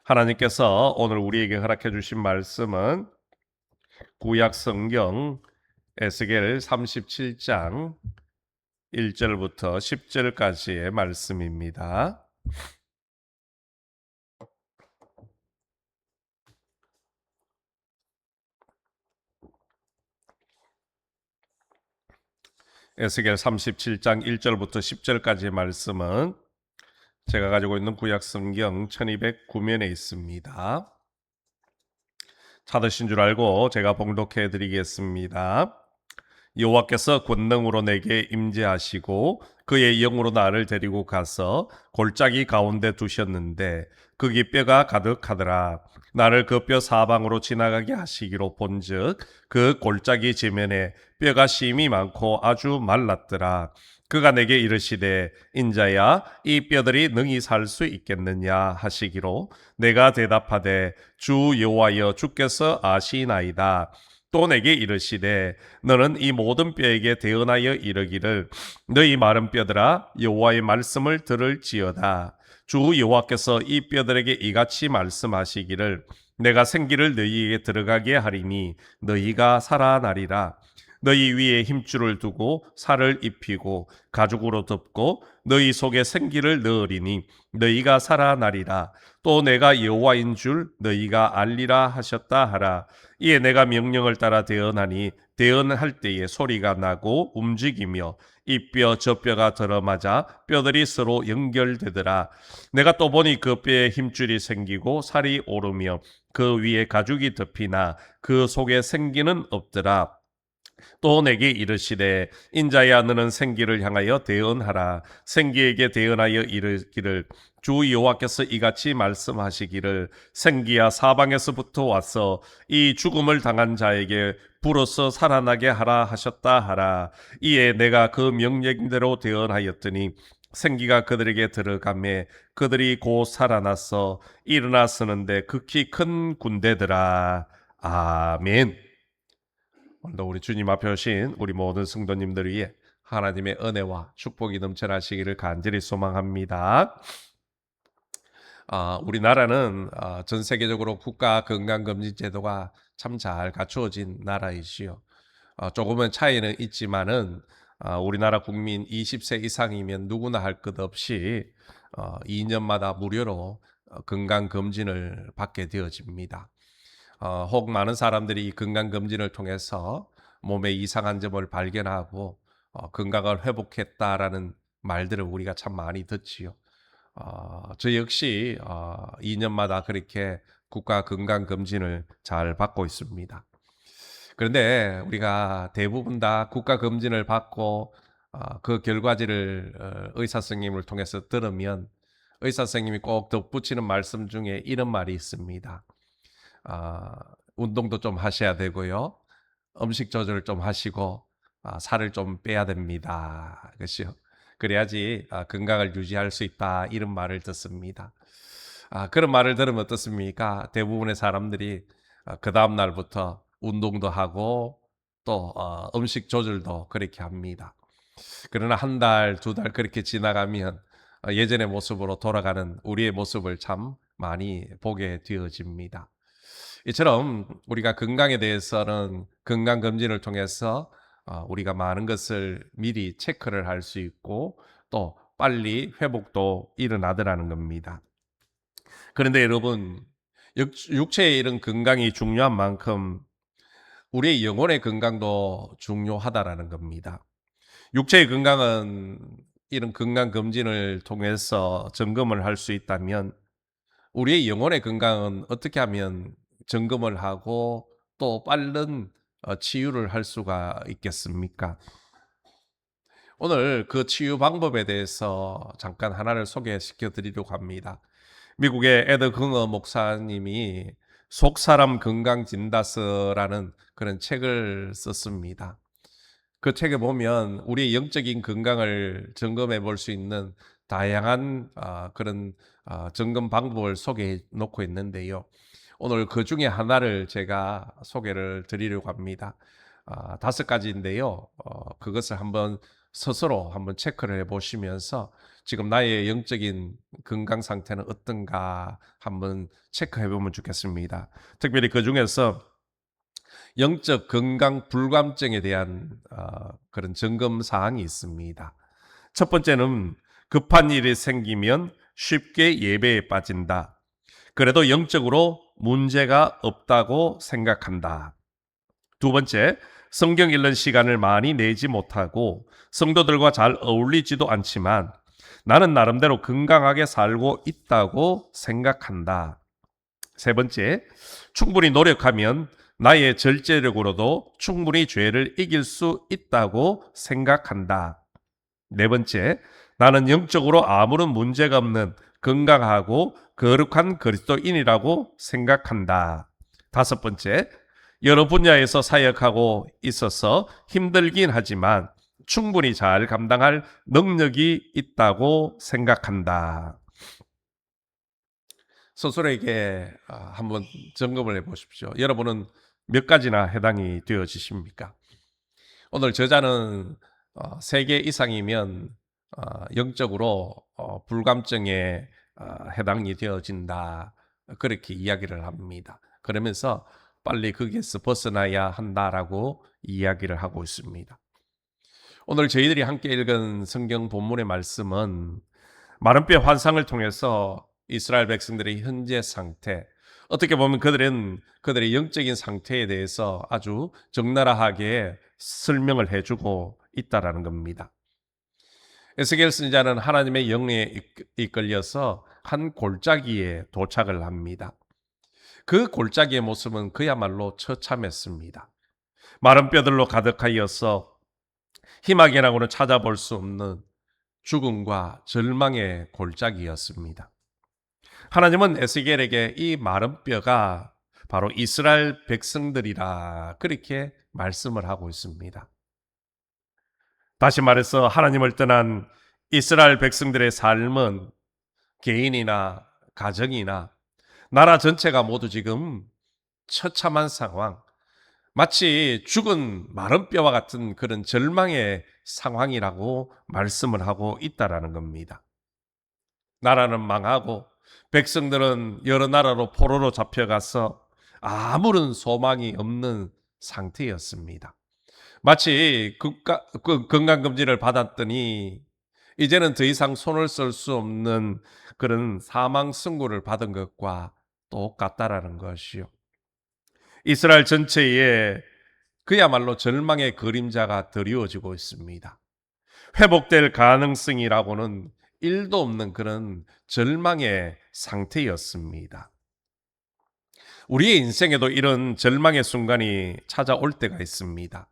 하나님께서 오늘 우리에게 허락해 주신 말씀은 구약 성경 에스겔 37장 1절부터 10절까지의 말씀입니다. 에스겔 37장 1절부터 10절까지의 말씀은 제가 가지고 있는 구약 성경 1209면에 있습니다. 찾으신 줄 알고 제가 봉독해 드리겠습니다. 여호와께서 권능으로 내게 임재하시고 그의 영으로 나를 데리고 가서 골짜기 가운데 두셨는데 거기 뼈가 가득하더라. 나를 그 뼈 사방으로 지나가게 하시기로 본즉 그 골짜기 지면에 뼈가 심이 많고 아주 말랐더라. 그가 내게 이르시되 인자야 이 뼈들이 능히 살 수 있겠느냐 하시기로 내가 대답하되 주 여호와여 주께서 아시나이다. 또 내게 이르시되 너는 이 모든 뼈에게 대언하여 이르기를 너희 마른 뼈들아 여호와의 말씀을 들을지어다. 주 여호와께서 이 뼈들에게 이같이 말씀하시기를 내가 생기를 너희에게 들어가게 하리니 너희가 살아나리라. 너희 위에 힘줄을 두고 살을 입히고 가죽으로 덮고 너희 속에 생기를 넣으리니 너희가 살아나리라. 또 내가 여호와인 줄 너희가 알리라 하셨다 하라. 이에 내가 명령을 따라 대언하니 대언할 때에 소리가 나고 움직이며 이 뼈 저 뼈가 들어맞아 뼈들이 서로 연결되더라. 내가 또 보니 그 뼈에 힘줄이 생기고 살이 오르며 그 위에 가죽이 덮이나 그 속에 생기는 없더라. 또 내게 이르시되 인자야 너는 생기를 향하여 대언하라. 생기에게 대언하여 이르기를 주 여호와께서 이같이 말씀하시기를 생기야 사방에서부터 와서 이 죽음을 당한 자에게 불어서 살아나게 하라 하셨다 하라. 이에 내가 그 명령대로 대언하였더니 생기가 그들에게 들어가매 그들이 곧 살아나서 일어나 서는데 극히 큰 군대더라. 아멘. 오늘도 우리 주님 앞에 오신 우리 모든 성도님들 위해 하나님의 은혜와 축복이 넘쳐나시기를 간절히 소망합니다. 우리나라는 전 세계적으로 국가 건강검진 제도가 참 잘 갖추어진 나라이지요. 조금은 차이는 있지만은 우리나라 국민 20세 이상이면 누구나 할 것 없이 2년마다 무료로 건강검진을 받게 되어집니다. 혹 많은 사람들이 이 건강검진을 통해서 몸에 이상한 점을 발견하고 건강을 회복했다라는 말들을 우리가 참 많이 듣지요. 저 역시 2년마다 그렇게 국가 건강검진을 잘 받고 있습니다. 그런데 우리가 대부분 다 국가 검진을 받고 그 결과지를 의사 선생님을 통해서 들으면 의사 선생님이 꼭 덧붙이는 말씀 중에 이런 말이 있습니다. 아, 운동도 좀 하셔야 되고요. 음식 조절 좀 하시고 살을 좀 빼야 됩니다. 그렇죠? 그래야지 건강을 유지할 수 있다. 이런 말을 듣습니다. 그런 말을 들으면 어떻습니까? 대부분의 사람들이 그 다음 날부터 운동도 하고 또 음식 조절도 그렇게 합니다. 그러나 한 달, 두 달 그렇게 지나가면 예전의 모습으로 돌아가는 우리의 모습을 참 많이 보게 되어집니다. 이처럼 우리가 건강에 대해서는 건강검진을 통해서 우리가 많은 것을 미리 체크를 할 수 있고 또 빨리 회복도 일어나더라는 겁니다. 그런데 여러분, 육체의 이런 건강이 중요한 만큼 우리의 영혼의 건강도 중요하다라는 겁니다. 육체의 건강은 이런 건강검진을 통해서 점검을 할 수 있다면 우리의 영혼의 건강은 어떻게 하면 점검을 하고 또 빠른 치유를 할 수가 있겠습니까? 오늘 그 치유 방법에 대해서 잠깐 하나를 소개시켜 드리려고 합니다. 미국의 에드 긍어 목사님이 속사람 건강 진단서라는 그런 책을 썼습니다. 그 책에 보면 우리의 영적인 건강을 점검해 볼 수 있는 다양한 그런 점검 방법을 소개해 놓고 있는데요. 오늘 그 중에 하나를 제가 소개를 드리려고 합니다. 5가지인데요. 그것을 한번 스스로 한번 체크를 해보시면서 지금 나의 영적인 건강 상태는 어떤가 한번 체크해보면 좋겠습니다. 특별히 그 중에서 영적 건강 불감증에 대한 그런 점검 사항이 있습니다. 첫 번째는 급한 일이 생기면 쉽게 예배에 빠진다. 그래도 영적으로 문제가 없다고 생각한다. 두 번째, 성경 읽는 시간을 많이 내지 못하고 성도들과 잘 어울리지도 않지만 나는 나름대로 건강하게 살고 있다고 생각한다. 세 번째, 충분히 노력하면 나의 절제력으로도 충분히 죄를 이길 수 있다고 생각한다. 네 번째, 나는 영적으로 아무런 문제가 없는 건강하고 거룩한 그리스도인이라고 생각한다. 다섯 번째, 여러 분야에서 사역하고 있어서 힘들긴 하지만 충분히 잘 감당할 능력이 있다고 생각한다. 스스로에게 한번 점검을 해 보십시오. 여러분은 몇 가지나 해당이 되어지십니까? 오늘 저자는 3개 이상이면 영적으로 불감증에 해당이 되어진다. 그렇게 이야기를 합니다. 그러면서 빨리 거기에서 벗어나야 한다라고 이야기를 하고 있습니다. 오늘 저희들이 함께 읽은 성경 본문의 말씀은 마른 뼈 환상을 통해서 이스라엘 백성들의 현재 상태, 어떻게 보면 그들은 그들의 영적인 상태에 대해서 아주 적나라하게 설명을 해주고 있다라는 겁니다. 에스겔 선지자는 하나님의 영에 이끌려서 한 골짜기에 도착을 합니다. 그 골짜기의 모습은 그야말로 처참했습니다. 마른 뼈들로 가득하여서 희망이라고는 찾아볼 수 없는 죽음과 절망의 골짜기였습니다. 하나님은 에스겔에게 이 마른 뼈가 바로 이스라엘 백성들이라 그렇게 말씀을 하고 있습니다. 다시 말해서 하나님을 떠난 이스라엘 백성들의 삶은 개인이나 가정이나 나라 전체가 모두 지금 처참한 상황, 마치 죽은 마른 뼈와 같은 그런 절망의 상황이라고 말씀을 하고 있다라는 겁니다. 나라는 망하고 백성들은 여러 나라로 포로로 잡혀가서 아무런 소망이 없는 상태였습니다. 마치 건강검진을 받았더니 이제는 더 이상 손을 쓸 수 없는 그런 사망 선고를 받은 것과 똑같다라는 것이요. 이스라엘 전체에 그야말로 절망의 그림자가 드리워지고 있습니다. 회복될 가능성이라고는 1도 없는 그런 절망의 상태였습니다. 우리의 인생에도 이런 절망의 순간이 찾아올 때가 있습니다.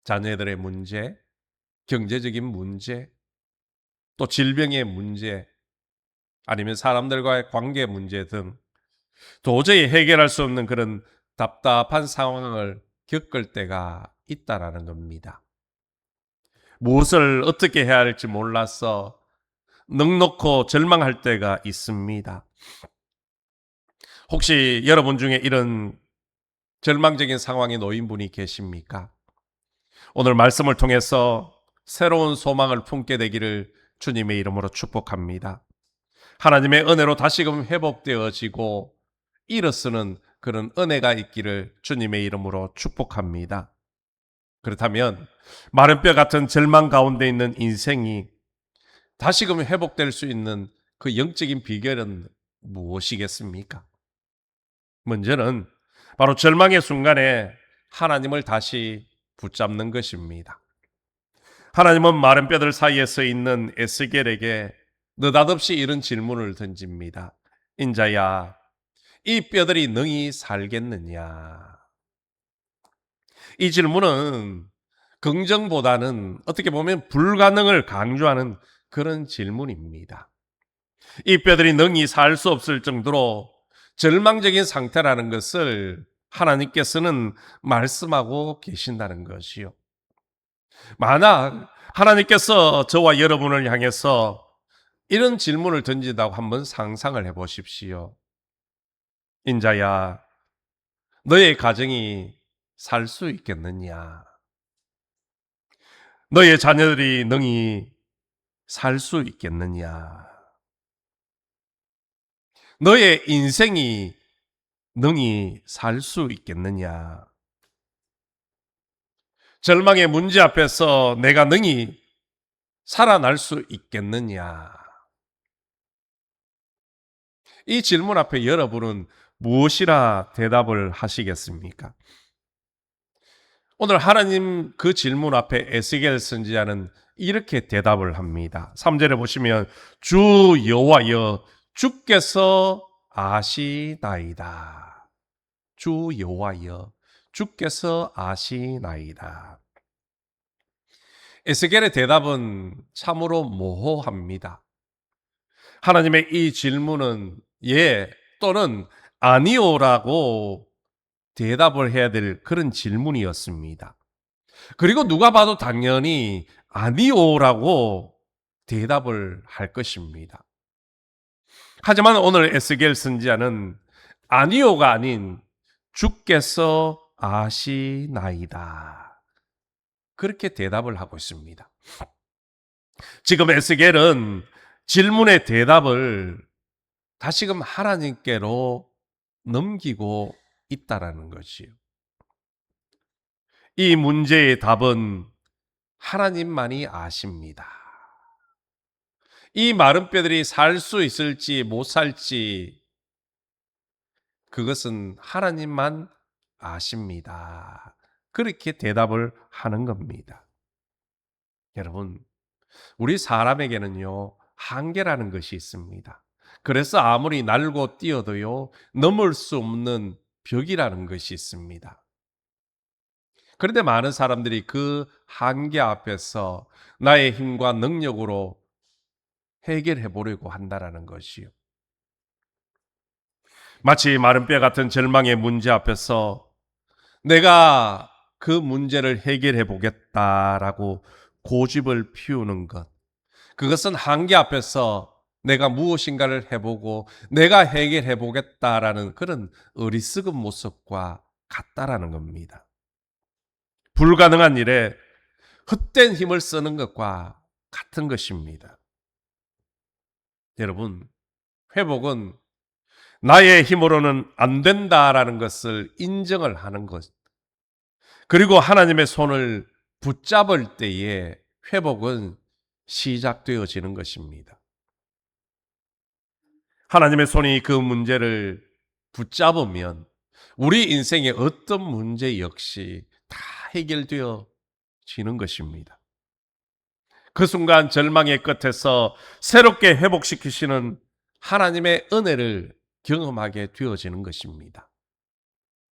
자녀들의 문제, 경제적인 문제, 또 질병의 문제, 아니면 사람들과의 관계 문제 등 도저히 해결할 수 없는 그런 답답한 상황을 겪을 때가 있다라는 겁니다. 무엇을 어떻게 해야 할지 몰라서 넋놓고 절망할 때가 있습니다. 혹시 여러분 중에 이런 절망적인 상황에 놓인 분이 계십니까? 오늘 말씀을 통해서 새로운 소망을 품게 되기를 주님의 이름으로 축복합니다. 하나님의 은혜로 다시금 회복되어지고 일어서는 그런 은혜가 있기를 주님의 이름으로 축복합니다. 그렇다면 마른 뼈 같은 절망 가운데 있는 인생이 다시금 회복될 수 있는 그 영적인 비결은 무엇이겠습니까? 먼저는 바로 절망의 순간에 하나님을 다시 붙잡는 것입니다. 하나님은 마른 뼈들 사이에 서 있는 에스겔에게 느닷없이 이런 질문을 던집니다. 인자야, 이 뼈들이 능히 살겠느냐? 이 질문은 긍정보다는 어떻게 보면 불가능을 강조하는 그런 질문입니다. 이 뼈들이 능히 살 수 없을 정도로 절망적인 상태라는 것을 하나님께서는 말씀하고 계신다는 것이요. 만약 하나님께서 저와 여러분을 향해서 이런 질문을 던진다고 한번 상상을 해 보십시오. 인자야, 너의 가정이 살 수 있겠느냐? 너의 자녀들이 능히 살 수 있겠느냐? 너의 인생이 능히 살 수 있겠느냐? 절망의 문제 앞에서 내가 능히 살아날 수 있겠느냐? 이 질문 앞에 여러분은 무엇이라 대답을 하시겠습니까? 오늘 하나님 그 질문 앞에 에스겔 선지자는 이렇게 대답을 합니다. 3절에 보시면 주 여호와여 주께서 아시나이다. 주 여호와여 주께서 아시나이다. 에스겔의 대답은 참으로 모호합니다. 하나님의 이 질문은 예 또는 아니오라고 대답을 해야 될 그런 질문이었습니다. 그리고 누가 봐도 당연히 아니오라고 대답을 할 것입니다. 하지만 오늘 에스겔 선지자는 아니오가 아닌 주께서 아시나이다. 그렇게 대답을 하고 있습니다. 지금 에스겔은 질문의 대답을 다시금 하나님께로 넘기고 있다라는 것이요. 이 문제의 답은 하나님만이 아십니다. 이 마른 뼈들이 살 수 있을지 못 살지 그것은 하나님만 아십니다. 그렇게 대답을 하는 겁니다. 여러분, 우리 사람에게는요, 한계라는 것이 있습니다. 그래서 아무리 날고 뛰어도요, 넘을 수 없는 벽이라는 것이 있습니다. 그런데 많은 사람들이 그 한계 앞에서 나의 힘과 능력으로 해결해 보려고 한다라는 것이요. 마치 마른 뼈 같은 절망의 문제 앞에서 내가 그 문제를 해결해 보겠다라고 고집을 피우는 것. 그것은 한계 앞에서 내가 무엇인가를 해보고 내가 해결해 보겠다라는 그런 어리석은 모습과 같다라는 겁니다. 불가능한 일에 헛된 힘을 쓰는 것과 같은 것입니다. 여러분, 회복은 나의 힘으로는 안 된다라는 것을 인정을 하는 것. 그리고 하나님의 손을 붙잡을 때에 회복은 시작되어지는 것입니다. 하나님의 손이 그 문제를 붙잡으면 우리 인생의 어떤 문제 역시 다 해결되어지는 것입니다. 그 순간 절망의 끝에서 새롭게 회복시키시는 하나님의 은혜를 경험하게 되어지는 것입니다.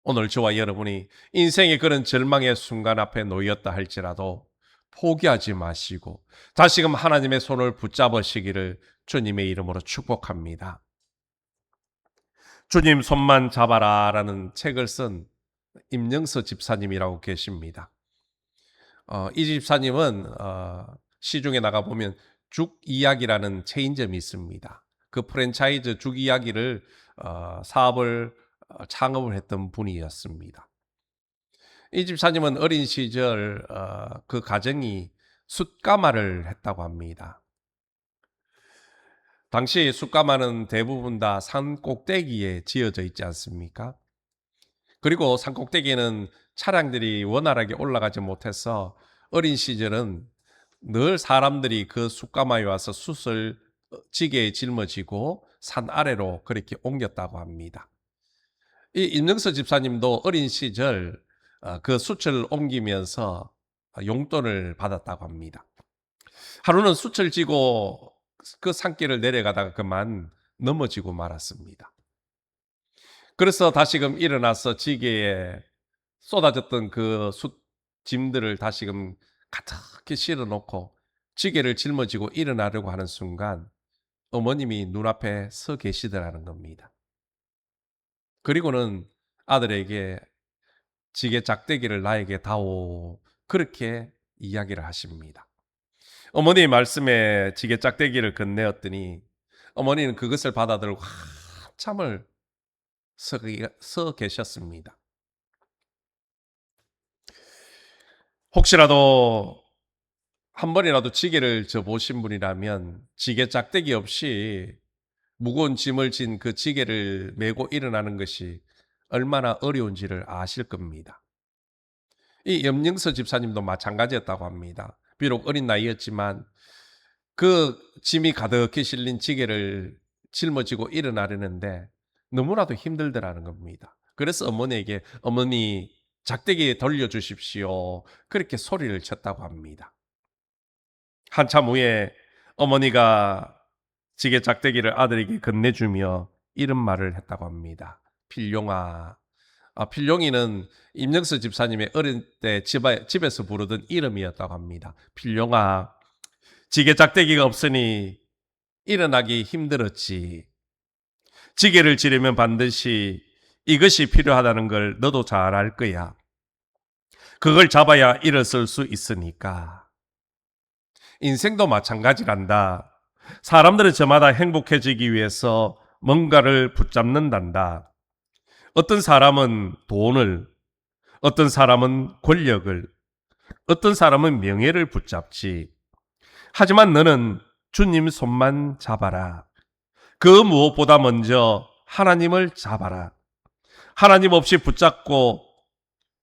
오늘 저와 여러분이 인생의 그런 절망의 순간 앞에 놓였다 할지라도 포기하지 마시고 다시금 하나님의 손을 붙잡으시기를 주님의 이름으로 축복합니다. 주님 손만 잡아라라는 책을 쓴 임영서 집사님이라고 계십니다. 이 집사님은 시중에 나가보면 죽 이야기라는 체인점이 있습니다. 그 프랜차이즈 죽 이야기를 사업을 창업을 했던 분이었습니다. 이 집사님은 어린 시절 그 가정이 숯가마를 했다고 합니다. 당시 숯가마는 대부분 다 산 꼭대기에 지어져 있지 않습니까? 그리고 산 꼭대기에는 차량들이 원활하게 올라가지 못해서 어린 시절은 늘 사람들이 그 숯가마에 와서 숯을 지게에 짊어지고 산 아래로 그렇게 옮겼다고 합니다. 이 임영서 집사님도 어린 시절 그 숯을 옮기면서 용돈을 받았다고 합니다. 하루는 숯을 지고 그 산길을 내려가다가 그만 넘어지고 말았습니다. 그래서 다시금 일어나서 지게에 쏟아졌던 그 숯 짐들을 다시금 가득히 실어 놓고 지게를 짊어지고 일어나려고 하는 순간 어머님이 눈앞에 서 계시더라는 겁니다. 그리고는 아들에게 지게 짝대기를 나에게 다오 그렇게 이야기를 하십니다. 어머니 말씀에 지게 짝대기를 건네었더니 어머니는 그것을 받아들고 한참을 서 계셨습니다. 혹시라도 한 번이라도 지게를 져 보신 분이라면 지게 짝대기 없이 무거운 짐을 진 그 지게를 메고 일어나는 것이 얼마나 어려운지를 아실 겁니다. 이 염영서 집사님도 마찬가지였다고 합니다. 비록 어린 나이였지만 그 짐이 가득히 실린 지게를 짊어지고 일어나려는데 너무나도 힘들더라는 겁니다. 그래서 어머니에게 "어머니 작대기 돌려주십시오." 그렇게 소리를 쳤다고 합니다. 한참 후에 어머니가 지게 작대기를 아들에게 건네주며 이런 말을 했다고 합니다. "필룡아." 필룡이는 임영서 집사님의 어릴 때 집에서 부르던 이름이었다고 합니다. "필룡아, 지게 작대기가 없으니 일어나기 힘들었지. 지게를 지려면 반드시 이것이 필요하다는 걸 너도 잘 알 거야. 그걸 잡아야 일어설 수 있으니까. 인생도 마찬가지란다. 사람들은 저마다 행복해지기 위해서 뭔가를 붙잡는단다. 어떤 사람은 돈을, 어떤 사람은 권력을, 어떤 사람은 명예를 붙잡지. 하지만 너는 주님 손만 잡아라. 그 무엇보다 먼저 하나님을 잡아라. 하나님 없이 붙잡고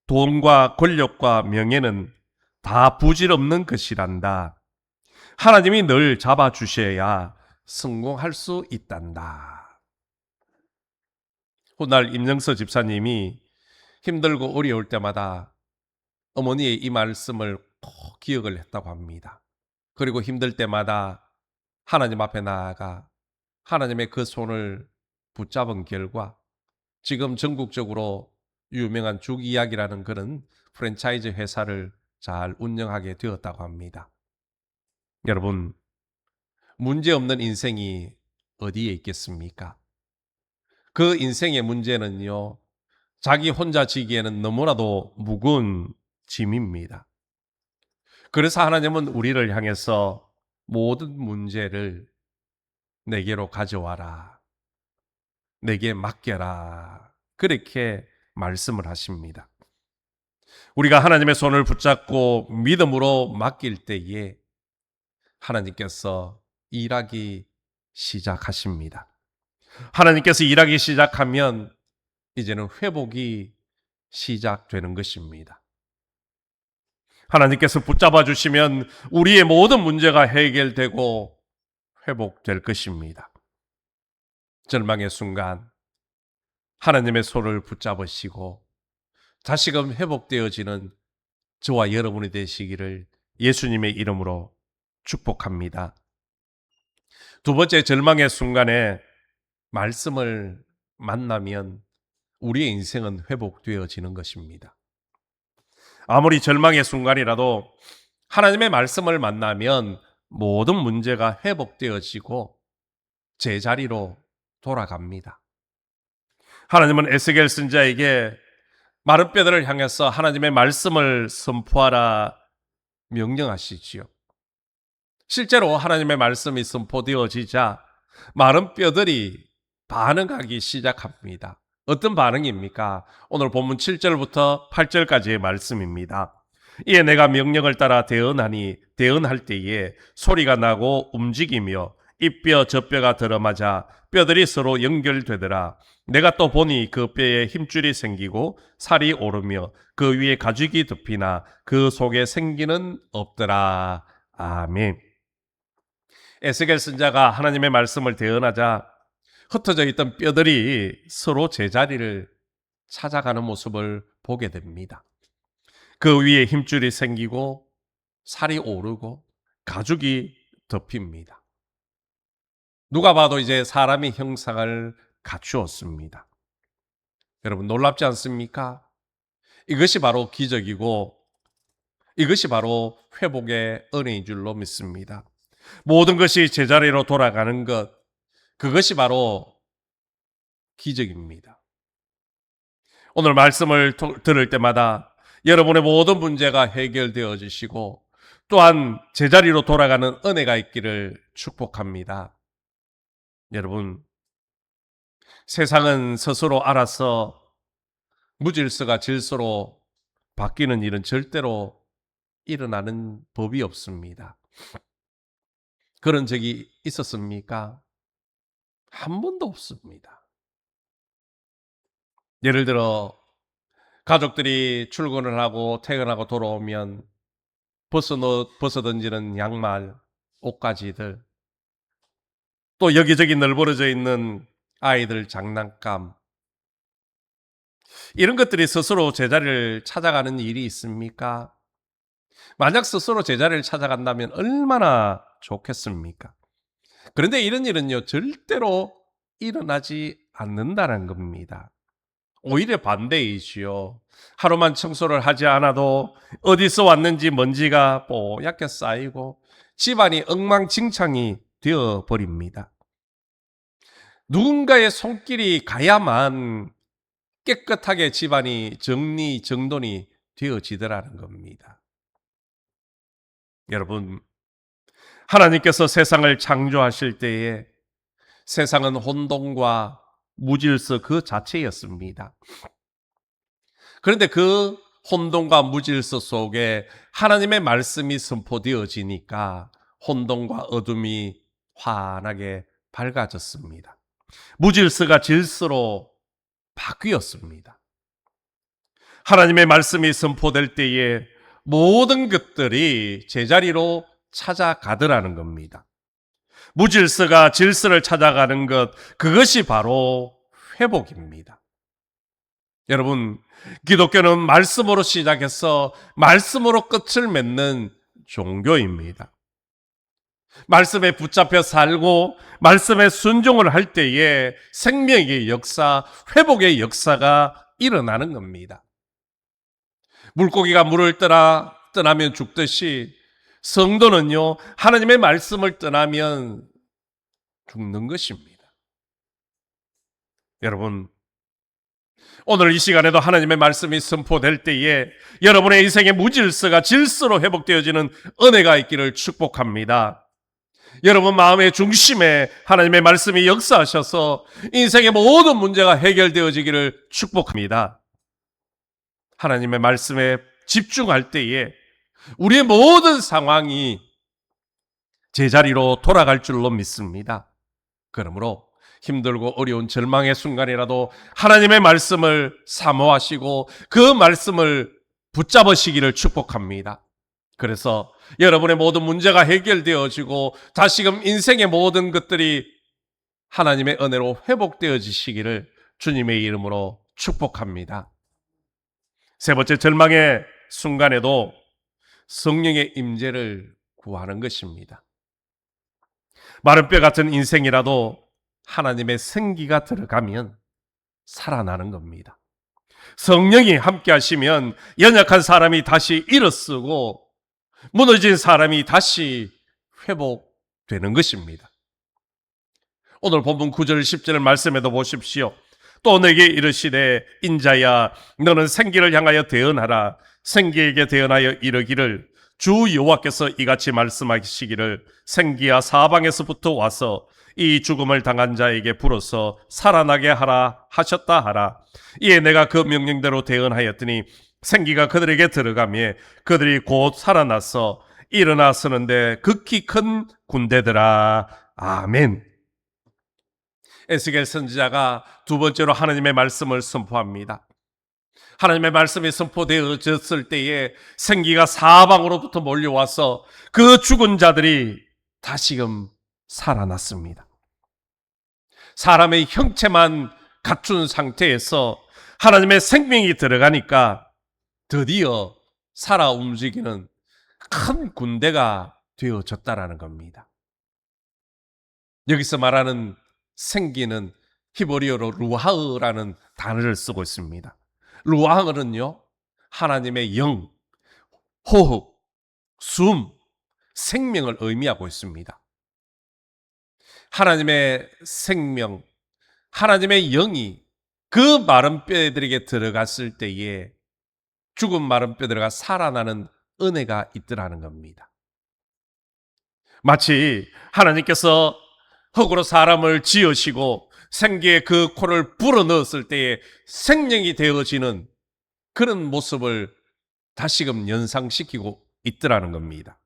돈과 권력과 명예는 다 부질없는 것이란다. 하나님이 널 잡아주셔야 성공할 수 있단다." 훗날 임영서 집사님이 힘들고 어려울 때마다 어머니의 이 말씀을 꼭 기억을 했다고 합니다. 그리고 힘들 때마다 하나님 앞에 나아가 하나님의 그 손을 붙잡은 결과 지금 전국적으로 유명한 죽이야기라는 그런 프랜차이즈 회사를 잘 운영하게 되었다고 합니다. 여러분, 문제 없는 인생이 어디에 있겠습니까? 그 인생의 문제는요, 자기 혼자 지기에는 너무나도 무거운 짐입니다. 그래서 하나님은 우리를 향해서 모든 문제를 내게로 가져와라. 내게 맡겨라. 그렇게 말씀을 하십니다. 우리가 하나님의 손을 붙잡고 믿음으로 맡길 때에 하나님께서 일하기 시작하십니다. 하나님께서 일하기 시작하면 이제는 회복이 시작되는 것입니다. 하나님께서 붙잡아 주시면 우리의 모든 문제가 해결되고 회복될 것입니다. 절망의 순간 하나님의 손을 붙잡으시고 다시금 회복되어지는 저와 여러분이 되시기를 예수님의 이름으로 축복합니다. 두 번째, 절망의 순간에 말씀을 만나면 우리의 인생은 회복되어지는 것입니다. 아무리 절망의 순간이라도 하나님의 말씀을 만나면 모든 문제가 회복되어지고 제자리로 돌아갑니다. 하나님은 에스겔 선지자에게 마른 뼈들을 향해서 하나님의 말씀을 선포하라 명령하시지요. 실제로 하나님의 말씀이 선포되어지자 마른 뼈들이 반응하기 시작합니다. 어떤 반응입니까? 오늘 본문 7절부터 8절까지의 말씀입니다. 이에 내가 명령을 따라 대언할 때에 소리가 나고 움직이며 이 뼈 저 뼈가 들어맞아 뼈들이 서로 연결되더라. 내가 또 보니 그 뼈에 힘줄이 생기고 살이 오르며 그 위에 가죽이 덮이나 그 속에 생기는 없더라. 아멘. 에스겔 선지자가 하나님의 말씀을 대언하자 흩어져 있던 뼈들이 서로 제자리를 찾아가는 모습을 보게 됩니다. 그 위에 힘줄이 생기고 살이 오르고 가죽이 덮입니다. 누가 봐도 이제 사람의 형상을 갖추었습니다. 여러분 놀랍지 않습니까? 이것이 바로 기적이고 이것이 바로 회복의 은혜인 줄로 믿습니다. 모든 것이 제자리로 돌아가는 것, 그것이 바로 기적입니다. 오늘 말씀을 들을 때마다 여러분의 모든 문제가 해결되어지시고 또한 제자리로 돌아가는 은혜가 있기를 축복합니다. 여러분, 세상은 스스로 알아서 무질서가 질서로 바뀌는 일은 절대로 일어나는 법이 없습니다. 그런 적이 있었습니까? 한 번도 없습니다. 예를 들어 가족들이 출근을 하고 퇴근하고 돌아오면 벗어 던지는 양말, 옷가지들, 또 여기저기 널브러져 있는 아이들 장난감, 이런 것들이 스스로 제자리를 찾아가는 일이 있습니까? 만약 스스로 제자리를 찾아간다면 얼마나 좋겠습니까? 그런데 이런 일은요, 절대로 일어나지 않는다는 겁니다. 오히려 반대이지요. 하루만 청소를 하지 않아도 어디서 왔는지 먼지가 뽀얗게 쌓이고 집안이 엉망진창이 되어 버립니다. 누군가의 손길이 가야만 깨끗하게 집안이 정돈이 되어지더라는 겁니다. 여러분, 하나님께서 세상을 창조하실 때에 세상은 혼돈과 무질서 그 자체였습니다. 그런데 그 혼돈과 무질서 속에 하나님의 말씀이 선포되어지니까 혼돈과 어둠이 환하게 밝아졌습니다. 무질서가 질서로 바뀌었습니다. 하나님의 말씀이 선포될 때에 모든 것들이 제자리로 찾아가더라는 겁니다. 무질서가 질서를 찾아가는 것, 그것이 바로 회복입니다. 여러분, 기독교는 말씀으로 시작해서 말씀으로 끝을 맺는 종교입니다. 말씀에 붙잡혀 살고 말씀에 순종을 할 때에 생명의 역사, 회복의 역사가 일어나는 겁니다. 물고기가 물을 떠나면 죽듯이 성도는요, 하나님의 말씀을 떠나면 죽는 것입니다. 여러분, 오늘 이 시간에도 하나님의 말씀이 선포될 때에 여러분의 인생의 무질서가 질서로 회복되어지는 은혜가 있기를 축복합니다. 여러분 마음의 중심에 하나님의 말씀이 역사하셔서 인생의 모든 문제가 해결되어지기를 축복합니다. 하나님의 말씀에 집중할 때에 우리의 모든 상황이 제자리로 돌아갈 줄로 믿습니다. 그러므로 힘들고 어려운 절망의 순간이라도 하나님의 말씀을 사모하시고 그 말씀을 붙잡으시기를 축복합니다. 그래서 여러분의 모든 문제가 해결되어지고 다시금 인생의 모든 것들이 하나님의 은혜로 회복되어지시기를 주님의 이름으로 축복합니다. 세 번째, 절망의 순간에도 성령의 임재를 구하는 것입니다. 마른 뼈 같은 인생이라도 하나님의 생기가 들어가면 살아나는 겁니다. 성령이 함께 하시면 연약한 사람이 다시 일어서고 무너진 사람이 다시 회복되는 것입니다. 오늘 본문 9절 10절 말씀에도 보십시오. 또 내게 이르시되 인자야 너는 생기를 향하여 대언하라. 생기에게 대언하여 이르기를 주 여호와께서 이같이 말씀하시기를 생기야 사방에서부터 와서 이 죽음을 당한 자에게 불어서 살아나게 하라 하셨다 하라. 이에 내가 그 명령대로 대언하였더니 생기가 그들에게 들어가며 그들이 곧 살아나서 일어나 서는데 극히 큰 군대더라. 아멘. 에스겔 선지자가 두 번째로 하나님의 말씀을 선포합니다. 하나님의 말씀이 선포되어졌을 때에 생기가 사방으로부터 몰려와서 그 죽은 자들이 다시금 살아났습니다. 사람의 형체만 갖춘 상태에서 하나님의 생명이 들어가니까 드디어 살아 움직이는 큰 군대가 되어졌다라는 겁니다. 여기서 말하는 생기는 히브리어로 루하흐라는 단어를 쓰고 있습니다. 루하흐는요, 하나님의 영, 호흡, 숨, 생명을 의미하고 있습니다. 하나님의 생명, 하나님의 영이 그 마른 뼈들에게 들어갔을 때에 죽은 마른 뼈들과 살아나는 은혜가 있더라는 겁니다. 마치 하나님께서 흙으로 사람을 지으시고 생기의 그 코를 불어넣었을 때에 생명이 되어지는 그런 모습을 다시금 연상시키고 있더라는 겁니다.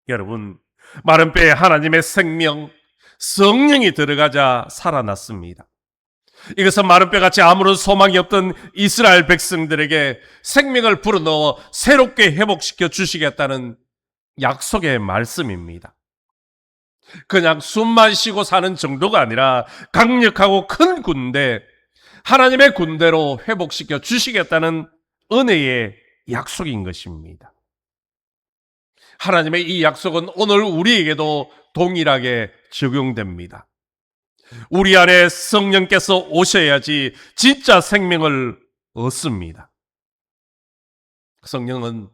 여러분, 마른 뼈에 하나님의 생명, 성령이 들어가자 살아났습니다. 이것은 마른 뼈같이 아무런 소망이 없던 이스라엘 백성들에게 생명을 불어넣어 새롭게 회복시켜 주시겠다는 약속의 말씀입니다. 그냥 숨만 쉬고 사는 정도가 아니라 강력하고 큰 군대, 하나님의 군대로 회복시켜 주시겠다는 은혜의 약속인 것입니다. 하나님의 이 약속은 오늘 우리에게도 동일하게 적용됩니다. 우리 안에 성령께서 오셔야지 진짜 생명을 얻습니다. 성령은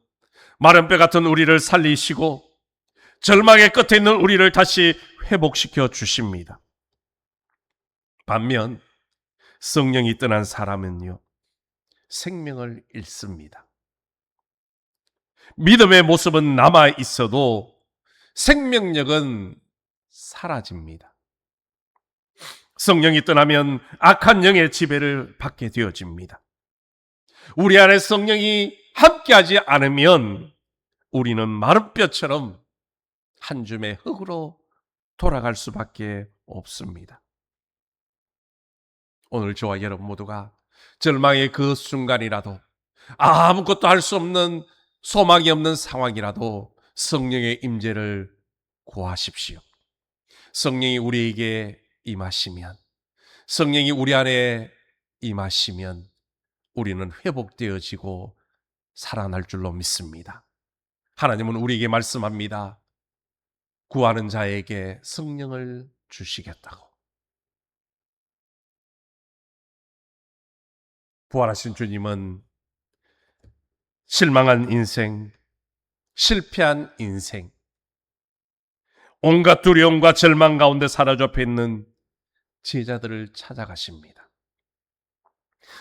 마른 뼈 같은 우리를 살리시고 절망의 끝에 있는 우리를 다시 회복시켜 주십니다. 반면 성령이 떠난 사람은요, 생명을 잃습니다. 믿음의 모습은 남아 있어도 생명력은 사라집니다. 성령이 떠나면 악한 영의 지배를 받게 되어집니다. 우리 안에 성령이 함께하지 않으면 우리는 마른 뼈처럼 한 줌의 흙으로 돌아갈 수밖에 없습니다. 오늘 저와 여러분 모두가 절망의 그 순간이라도, 아무것도 할 수 없는 소망이 없는 상황이라도 성령의 임재를 구하십시오. 성령이 우리에게 임하시면, 성령이 우리 안에 임하시면 우리는 회복되어지고 살아날 줄로 믿습니다. 하나님은 우리에게 말씀합니다. 구하는 자에게 성령을 주시겠다고. 부활하신 주님은 실망한 인생, 실패한 인생, 온갖 두려움과 절망 가운데 사로잡혀 있는 제자들을 찾아가십니다.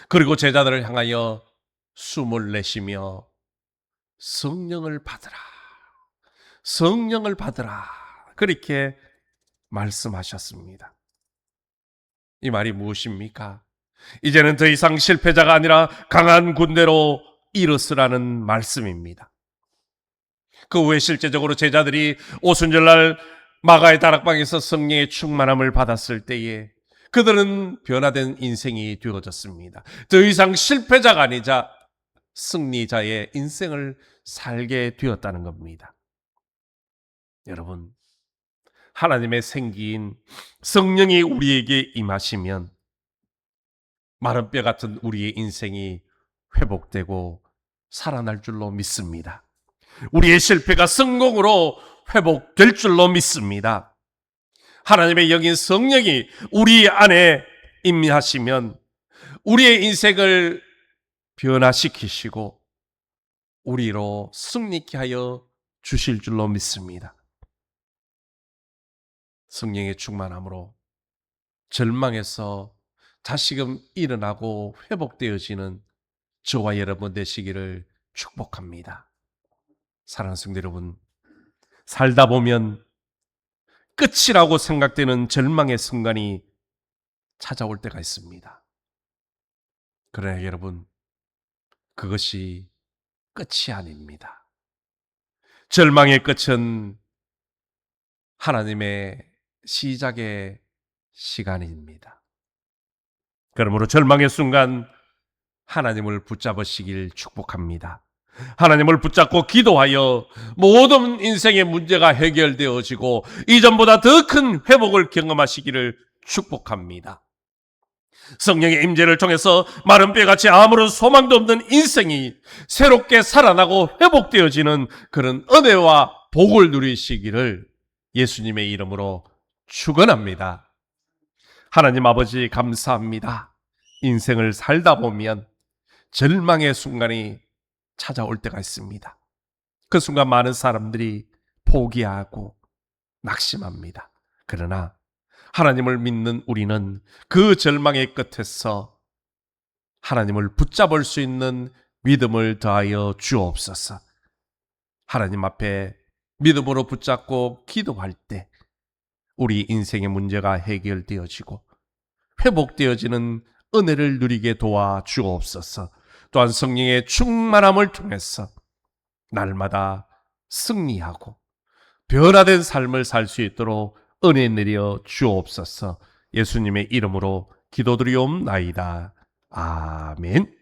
그리고 제자들을 향하여 숨을 내쉬며 성령을 받으라, 성령을 받으라, 그렇게 말씀하셨습니다. 이 말이 무엇입니까? 이제는 더 이상 실패자가 아니라 강한 군대로 일어서라는 말씀입니다. 그 후에 실제적으로 제자들이 오순절날 마가의 다락방에서 성령의 충만함을 받았을 때에 그들은 변화된 인생이 되어졌습니다. 더 이상 실패자가 아니자 승리자의 인생을 살게 되었다는 겁니다. 여러분, 하나님의 생기인 성령이 우리에게 임하시면 마른 뼈 같은 우리의 인생이 회복되고 살아날 줄로 믿습니다. 우리의 실패가 성공으로 회복될 줄로 믿습니다. 하나님의 영인 성령이 우리 안에 임하시면 우리의 인생을 변화시키시고 우리로 승리케 하여 주실 줄로 믿습니다. 성령의 충만함으로 절망에서 다시금 일어나고 회복되어지는 저와 여러분 되시기를 축복합니다. 사랑하는 성도 여러분, 살다 보면 끝이라고 생각되는 절망의 순간이 찾아올 때가 있습니다. 그러나 여러분, 그것이 끝이 아닙니다. 절망의 끝은 하나님의 시작의 시간입니다. 그러므로 절망의 순간 하나님을 붙잡으시길 축복합니다. 하나님을 붙잡고 기도하여 모든 인생의 문제가 해결되어지고 이전보다 더 큰 회복을 경험하시기를 축복합니다. 성령의 임재를 통해서 마른 뼈같이 아무런 소망도 없는 인생이 새롭게 살아나고 회복되어지는 그런 은혜와 복을 누리시기를 예수님의 이름으로 축원합니다. 하나님 아버지 감사합니다. 인생을 살다 보면 절망의 순간이 찾아올 때가 있습니다. 그 순간 많은 사람들이 포기하고 낙심합니다. 그러나 하나님을 믿는 우리는 그 절망의 끝에서 하나님을 붙잡을 수 있는 믿음을 더하여 주옵소서. 하나님 앞에 믿음으로 붙잡고 기도할 때 우리 인생의 문제가 해결되어지고 회복되어지는 은혜를 누리게 도와 주옵소서. 또한 성령의 충만함을 통해서 날마다 승리하고 변화된 삶을 살 수 있도록 은혜 내려 주옵소서. 예수님의 이름으로 기도드리옵나이다. 아멘.